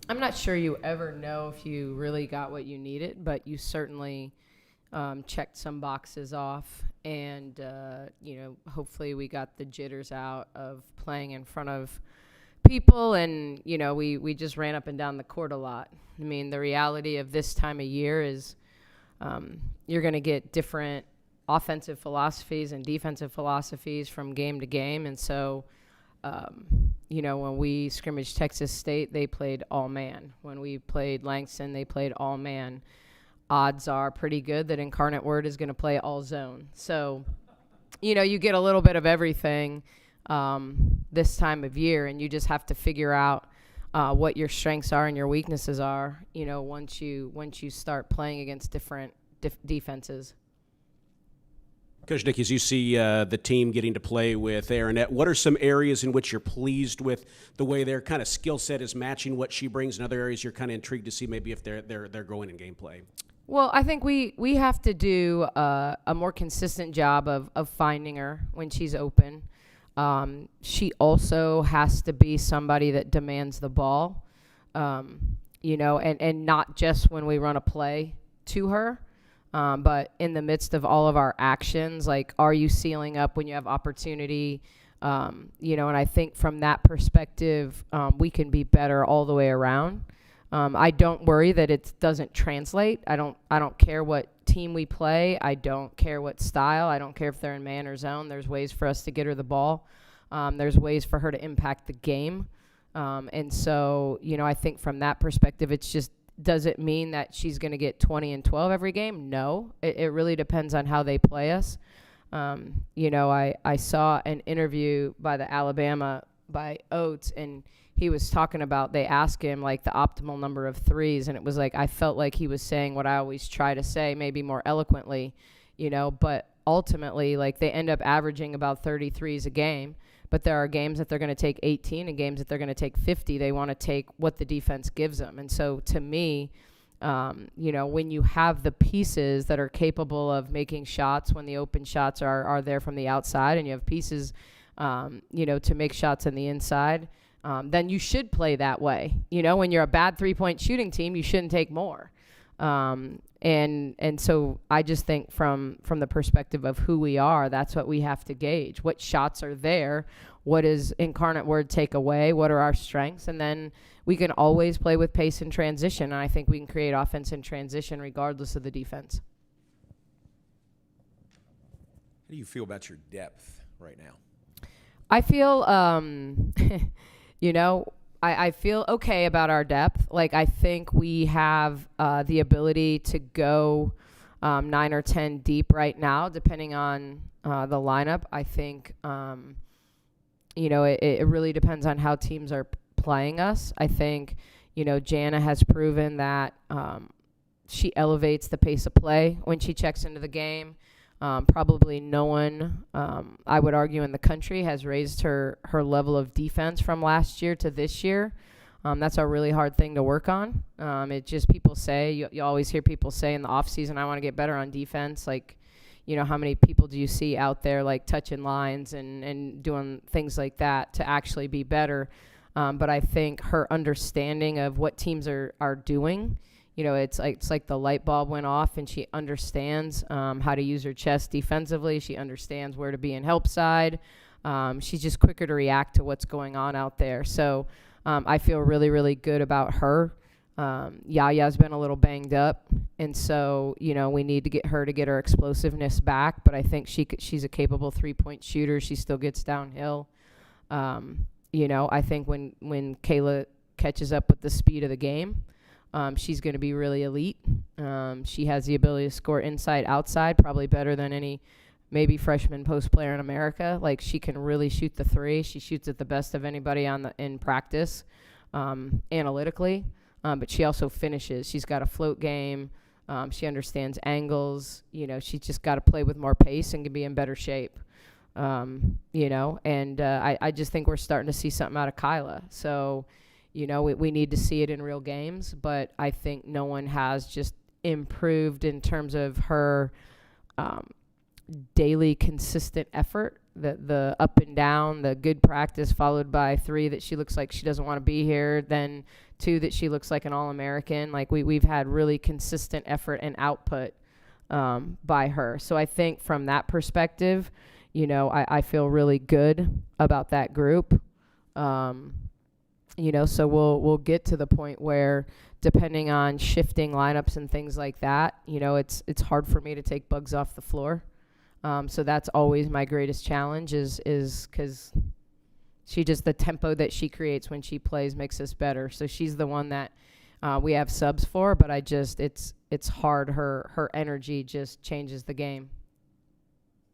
I'm not sure you ever know if you really got what you needed, but you certainly checked some boxes off. And, hopefully we got the jitters out of playing in front of people. And, we just ran up and down the court a lot. I mean, the reality of this time of year is you're going to get different offensive philosophies and defensive philosophies from game to game. And so, when we scrimmaged Texas State, they played all man. When we played Langston, they played all man. Odds are pretty good that Incarnate Word is going to play all zone. So, you get a little bit of everything this time of year, and you just have to figure out what your strengths are and your weaknesses are, once you start playing against different defenses. Coach Nicki, as you see the team getting to play with Aaronette, what are some areas in which you're pleased with the way their kind of skill set is matching what she brings, and other areas you're kind of intrigued to see maybe if they're growing in gameplay? Well, I think we have to do a more consistent job of finding her when she's open. She also has to be somebody that demands the ball, and not just when we run a play to her. But in the midst of all of our actions, like, are you sealing up when you have opportunity? And I think from that perspective, we can be better all the way around. I don't worry that it doesn't translate. I don't care what team we play. I don't care what style. I don't care if they're in man or zone. There's ways for us to get her the ball. There's ways for her to impact the game. And so, I think from that perspective, it's just, does it mean that she's going to get 20 and 12 every game? No. It really depends on how they play us. I saw an interview by by Oates, and he was talking about, they asked him, like, the optimal number of threes, and it was like, I felt like he was saying what I always try to say, maybe more eloquently, but ultimately, like, they end up averaging about 33s a game. But there are games that they're going to take 18 and games that they're going to take 50. They want to take what the defense gives them. And so to me, when you have the pieces that are capable of making shots when the open shots are there from the outside, and you have pieces, to make shots on the inside, then you should play that way. When you're a bad three-point shooting team, you shouldn't take more. And so I just think from the perspective of who we are, that's what we have to gauge. What shots are there? What does Incarnate Word take away? What are our strengths? And then we can always play with pace and transition. And I think we can create offense in transition regardless of the defense. How do you feel about your depth right now? I feel, I feel okay about our depth. Like, I think we have the ability to go 9 or 10 deep right now, depending on the lineup. I think, it really depends on how teams are playing us. I think, Jana has proven that she elevates the pace of play when she checks into the game. Probably no one, I would argue, in the country has raised her level of defense from last year to this year. That's a really hard thing to work on. It just, people say, you always hear people say in the off season, I want to get better on defense. Like, how many people do you see out there, like, touching lines and doing things like that to actually be better? But I think her understanding of what teams are doing, it's like the light bulb went off, and she understands how to use her chest defensively. She understands where to be in help side. She's just quicker to react to what's going on out there. So I feel really, really good about her. Yaya's been a little banged up, and so, we need to get her explosiveness back. But I think she's a capable three-point shooter. She still gets downhill. I think when Kayla catches up with the speed of the game, she's going to be really elite. She has the ability to score inside, outside, probably better than any maybe freshman post player in America. Like, she can really shoot the three. She shoots it the best of anybody in practice, analytically. But she also finishes. She's got a float game. She understands angles. She's just got to play with more pace and can be in better shape. And I just think we're starting to see something out of Kyla. So, we need to see it in real games, but I think no one has just improved in terms of her daily consistent effort, the up and down, the good practice followed by 3 that she looks like she doesn't want to be here, then Two, that she looks like an All-American. Like we've had really consistent effort and output by her. So I think from that perspective, you know, I feel really good about that group. You know, so we'll get to the point where, depending on shifting lineups and things like that, you know, it's hard for me to take Bugs off the floor. So that's always my greatest challenge is because the tempo that she creates when she plays makes us better. So she's the one that we have subs for, but it's hard. Her energy just changes the game.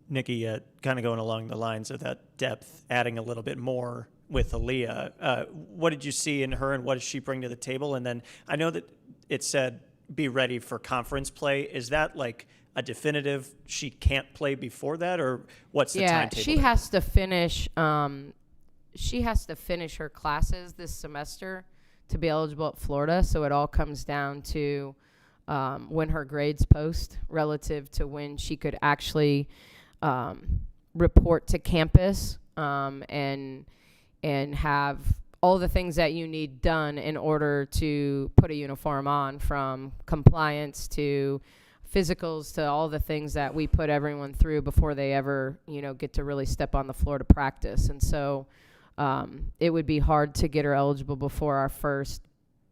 Nicki, kind of going along the lines of that depth, adding a little bit more with Aaliyah. What did you see in her, and what does she bring to the table? And then I know that it said be ready for conference play. Is that like a definitive she can't play before that, or what's the timetable? Yeah, she has to finish. She has to finish her classes this semester to be eligible at Florida. So it all comes down to when her grades post relative to when she could actually report to campus and have all the things that you need done in order to put a uniform on, from compliance to physicals to all the things that we put everyone through before they ever, you know, get to really step on the floor to practice. And so it would be hard to get her eligible before our first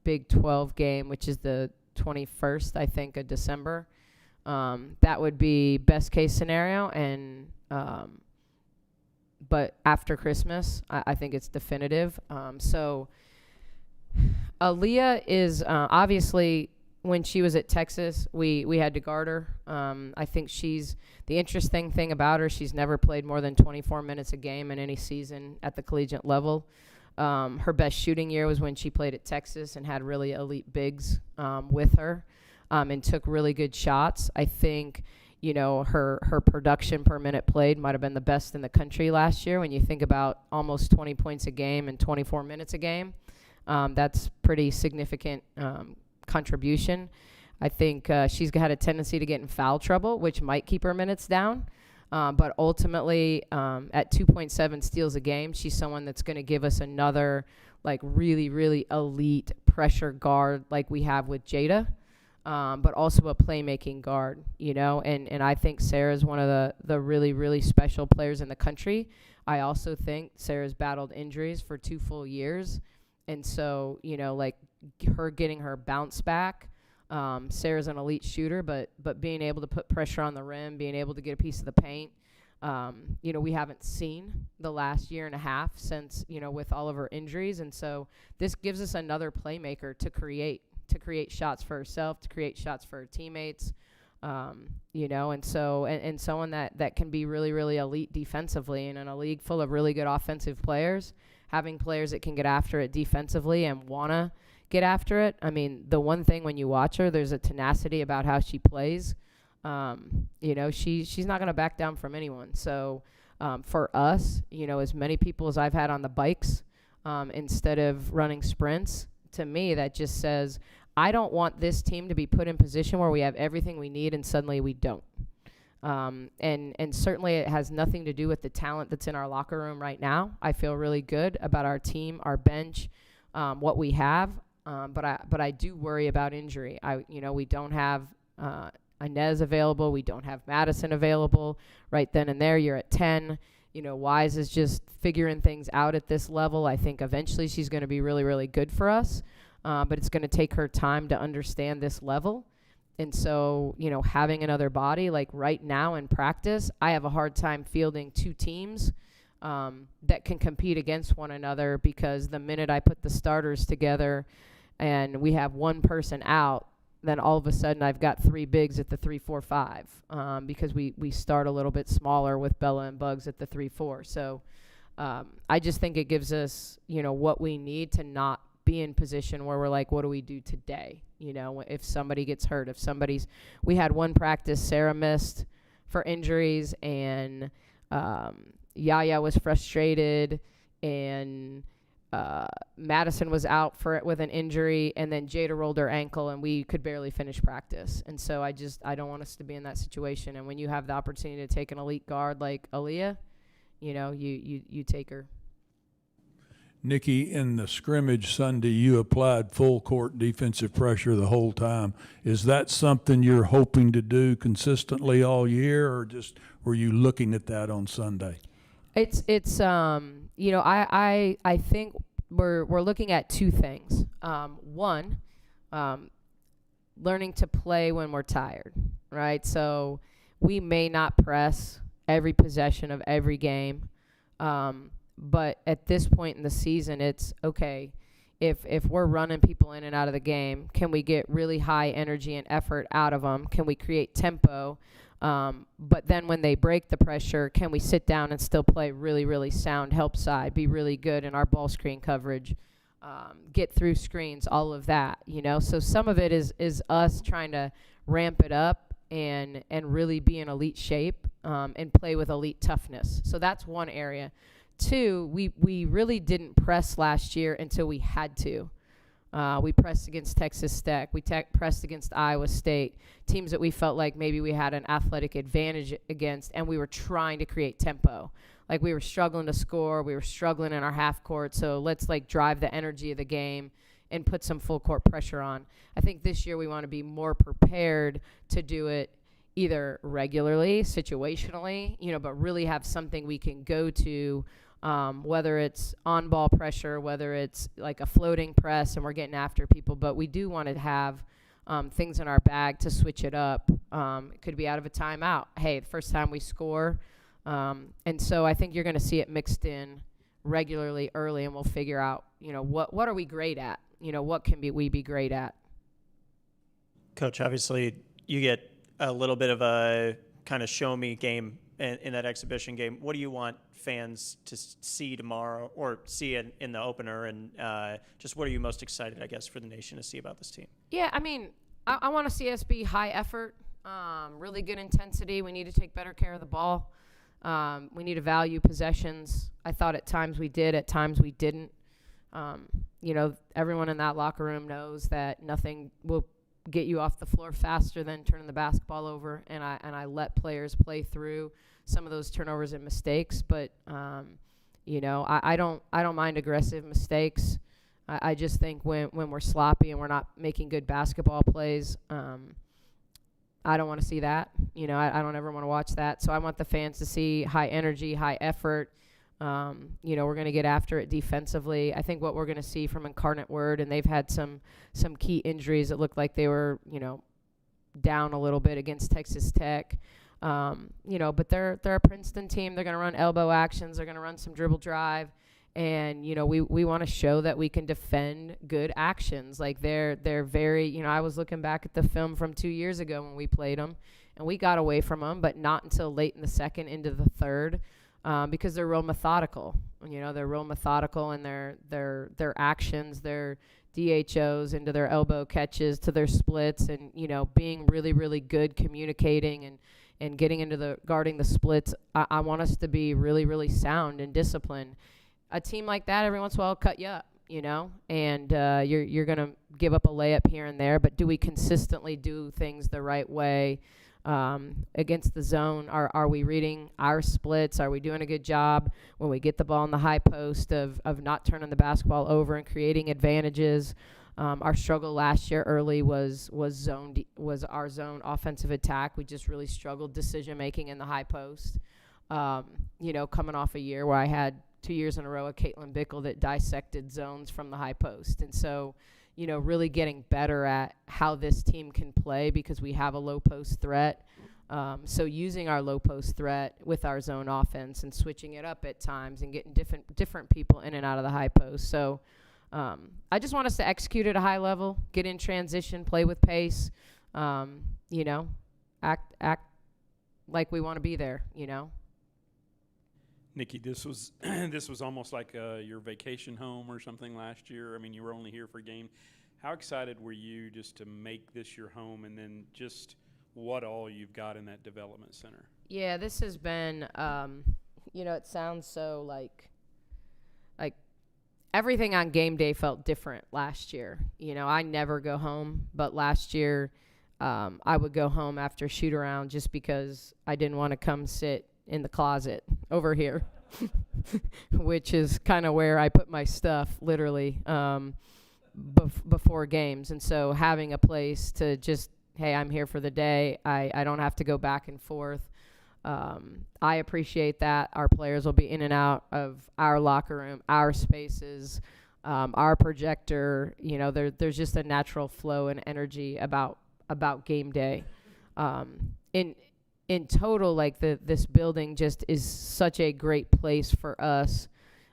Big 12 game, which is the 21st, I think, of December. That would be best case scenario. And but after Christmas, I think it's definitive. So Aaliyah is obviously, when she was at Texas, we had to guard her. I think the interesting thing about her, she's never played more than 24 minutes a game in any season at the collegiate level. Her best shooting year was when she played at Texas and had really elite bigs with her and took really good shots. I think, you know, her production per minute played might have been the best in the country last year. When you think about almost 20 points a game and 24 minutes a game, that's pretty significant contribution. I think she's had a tendency to get in foul trouble, which might keep her minutes down. But ultimately, at 2.7 steals a game, she's someone that's going to give us another, like, really, really elite pressure guard like we have with Jada. But also a playmaking guard, you know, and I think Sarah's one of the really, really special players in the country. I also think Sarah's battled injuries for 2 full years. And so, you know, like her getting her bounce back, Sarah's an elite shooter, but being able to put pressure on the rim, being able to get a piece of the paint, you know, we haven't seen the last year and a half since, you know, with all of her injuries. And so this gives us another playmaker to create shots for herself, to create shots for her teammates, you know, and so and someone that can be really, really elite defensively. And in a league full of really good offensive players, having players that can get after it defensively and want to get after it. I mean, the one thing when you watch her, there's a tenacity about how she plays. You know, she's not going to back down from anyone. So for us, you know, as many people as I've had on the bikes instead of running sprints, to me, that just says, I don't want this team to be put in position where we have everything we need and suddenly we don't. And certainly it has nothing to do with the talent that's in our locker room right now. I feel really good about our team, our bench, what we have. But I do worry about injury. We don't have Inez available. We don't have Madison available right then and there. You're at 10. You know, Wise is just figuring things out at this level. I think eventually she's going to be really, really good for us. But it's going to take her time to understand this level. And so, you know, having another body, like right now in practice, I have a hard time fielding 2 teams that can compete against one another, because the minute I put the starters together and we have one person out, then all of a sudden I've got 3 bigs at the 3-4-5 because we start a little bit smaller with Bella and Bugs at the 3-4. So I just think it gives us, you know, what we need to not be in position where we're like, what do we do today? You know, if somebody gets hurt, we had one practice, Sarah missed for injuries, and Yaya was frustrated, and Madison was out with an injury, and then Jada rolled her ankle, and we could barely finish practice. And so I don't want us to be in that situation. And when you have the opportunity to take an elite guard like Aaliyah, you know, you take her. Nicki, in the scrimmage Sunday, you applied full court defensive pressure the whole time. Is that something you're hoping to do consistently all year, or just were you looking at that on Sunday? It's you know, I think we're looking at two things. One, learning to play when we're tired, right? So we may not press every possession of every game, but at this point in the season, it's okay. If we're running people in and out of the game, can we get really high energy and effort out of them? Can we create tempo? But then when they break the pressure, can we sit down and still play really, really sound help side, be really good in our ball screen coverage, get through screens, all of that, you know? So some of it is us trying to ramp it up and really be in elite shape and play with elite toughness. So that's one area. Two, we really didn't press last year until we had to. We pressed against Texas Tech. We pressed against Iowa State, teams that we felt like maybe we had an athletic advantage against, and we were trying to create tempo. Like we were struggling to score. We were struggling in our half court. So let's like drive the energy of the game and put some full court pressure on. I think this year we want to be more prepared to do it either regularly, situationally, you know, but really have something we can go to, whether it's on-ball pressure, whether it's like a floating press and we're getting after people. But we do want to have things in our bag to switch it up. It could be out of a timeout. Hey, the first time we score. And so I think you're going to see it mixed in regularly early, and we'll figure out, you know, what are we great at? You know, what can we be great at? Coach, obviously you get a little bit of a kind of show me game in that exhibition game. What do you want fans to see tomorrow or see in the opener? And just what are you most excited, I guess, for the nation to see about this team? Yeah, I mean, I want to see us be high effort, really good intensity. We need to take better care of the ball. We need to value possessions. I thought at times we did, at times we didn't. You know, everyone in that locker room knows that nothing will get you off the floor faster than turning the basketball over, and I let players play through some of those turnovers and mistakes. But you know, I don't mind aggressive mistakes. I just think when we're sloppy and we're not making good basketball plays, I don't want to see that. You know, I don't ever want to watch that. So I want the fans to see high energy, high effort. You know, we're going to get after it defensively. I think what we're going to see from Incarnate Word, and they've had some key injuries. It looked like they were, you know, down a little bit against Texas Tech. You know, but they're a Princeton team. They're going to run elbow actions. They're going to run some dribble drive. And, you know, we want to show that we can defend good actions. Like they're very, you know, I was looking back at the film from 2 years ago when we played them, and we got away from them, but not until late in the second into the third. Because they're real methodical. You know, they're real methodical in their actions, their DHOs into their elbow catches to their splits, and, you know, being really, really good communicating and getting into guarding the splits. I want us to be really, really sound and disciplined. A team like that every once in a while will cut you up, you know, and you're going to give up a layup here and there, but do we consistently do things the right way? Against the zone, are we reading our splits? Are we doing a good job when we get the ball in the high post of not turning the basketball over and creating advantages? Our struggle last year early was our zone offensive attack. We just really struggled decision making in the high post. You know, coming off a year where I had 2 years in a row of Caitlin Bickle that dissected zones from the high post, and so, you know, really getting better at how this team can play because we have a low post threat. So using our low post threat with our zone offense and switching it up at times and getting different people in and out of the high post. So I just want us to execute at a high level, get in transition, play with pace, you know, act like we want to be there, you know. Nicki, this was almost like your vacation home or something last year. I mean, you were only here for a game. How excited were you just to make this your home, and then just what all you've got in that development center? Yeah, this has been, you know, it sounds so like everything on game day felt different last year. You know, I never go home, but last year I would go home after shoot around just because I didn't want to come sit in the closet over here. which is kind of where I put my stuff, literally, before games. And so having a place to just, hey, I'm here for the day. I don't have to go back and forth. I appreciate that. Our players will be in and out of our locker room, our spaces, our projector. You know, there's just a natural flow and energy about game day. In total, like this building just is such a great place for us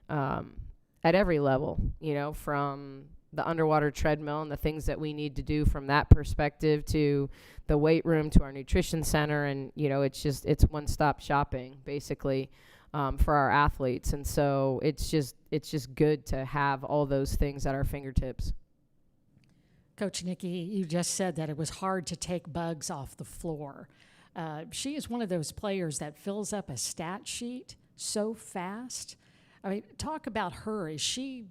at every level, you know, from the underwater treadmill and the things that we need to do from that perspective to the weight room to our nutrition center. And, you know, it's one-stop shopping basically for our athletes. And so it's just good to have all those things at our fingertips. Coach Nicki, you just said that it was hard to take Bugs off the floor. She is one of those players that fills up a stat sheet so fast. I mean, talk about her. Is she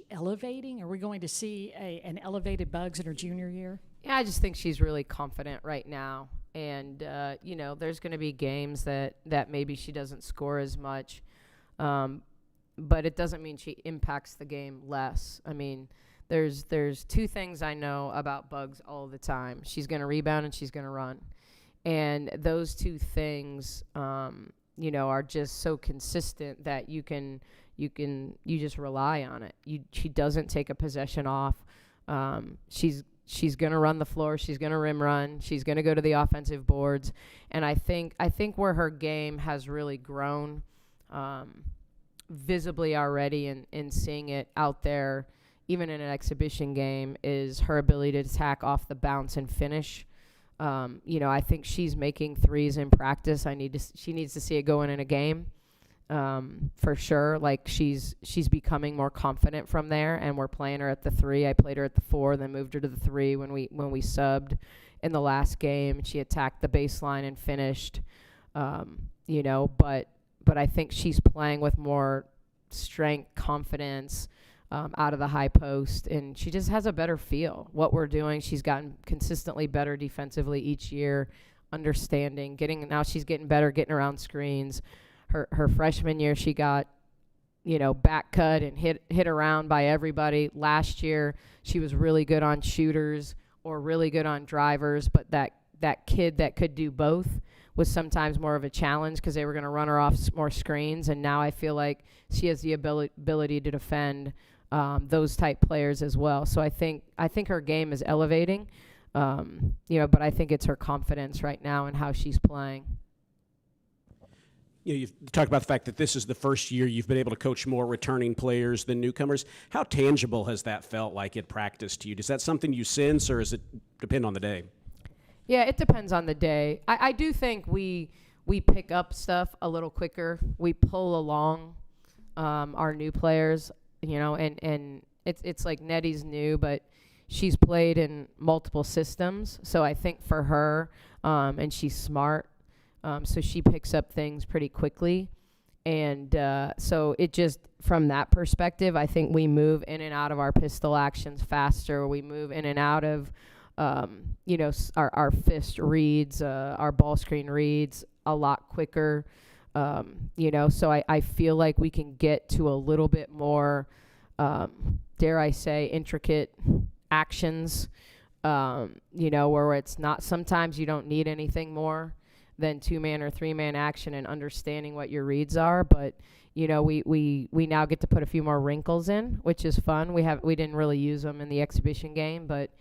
elevating? Are we going to see an elevated Bugs in her junior year? Yeah, I just think she's really confident right now. And, you know, there's going to be games that maybe she doesn't score as much. But it doesn't mean she impacts the game less. I mean, there's two things I know about Bugs all the time. She's going to rebound and she's going to run. And those two things, you know, are just so consistent that you just rely on it. She doesn't take a possession off. She's going to run the floor. She's going to rim run. She's going to go to the offensive boards. And I think where her game has really grown visibly already and seeing it out there, even in an exhibition game, is her ability to attack off the bounce and finish. You know, I think she's making threes in practice. She needs to see it going in a game, for sure. Like she's becoming more confident from there, and we're playing her at the 3. I played her at the 4, then moved her to the 3 when we subbed in the last game. She attacked the baseline and finished. You know, but I think she's playing with more strength, confidence. Out of the high post, and she just has a better feel. What we're doing, she's gotten consistently better defensively each year, understanding, now she's getting better, getting around screens. Her freshman year, she got, you know, back cut and hit around by everybody. Last year, she was really good on shooters or really good on drivers, but that kid that could do both was sometimes more of a challenge because they were going to run her off more screens, and now I feel like she has the ability to defend those type players as well. So I think her game is elevating, you know, but I think it's her confidence right now and how she's playing. You know, you've talked about the fact that this is the first year you've been able to coach more returning players than newcomers. How tangible has that felt like in practice to you? Is that something you sense, or does it depend on the day? Yeah, it depends on the day. I do think we pick up stuff a little quicker. We pull along our new players, you know, and it's like Nettie's new, but she's played in multiple systems. So I think for her, and she's smart, so she picks up things pretty quickly. And so it just, from that perspective, I think we move in and out of our pistol actions faster. We move in and out of you know, our fist reads, our ball screen reads a lot quicker, you know, so I feel like we can get to a little bit more, dare I say, intricate actions, you know, where it's not, sometimes you don't need anything more than 2-man or 3-man action and understanding what your reads are. But, you know, we now get to put a few more wrinkles in, which is fun. We didn't really use them in the exhibition game, but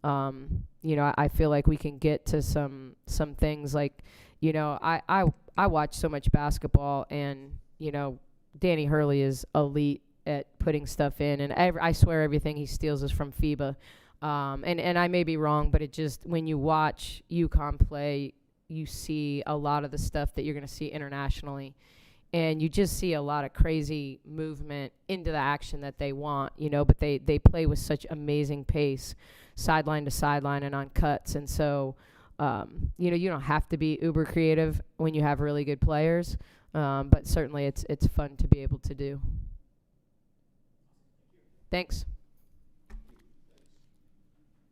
you know, I feel like we can get to some things like, you know, I watch so much basketball, and, you know, Danny Hurley is elite at putting stuff in, and I swear everything he steals is from FIBA. And I may be wrong, but it just, when you watch UConn play, you see a lot of the stuff that you're going to see internationally. And you just see a lot of crazy movement into the action that they want, you know, but they play with such amazing pace, sideline to sideline and on cuts. And so, you know, you don't have to be uber creative when you have really good players, but certainly it's fun to be able to do. Thanks.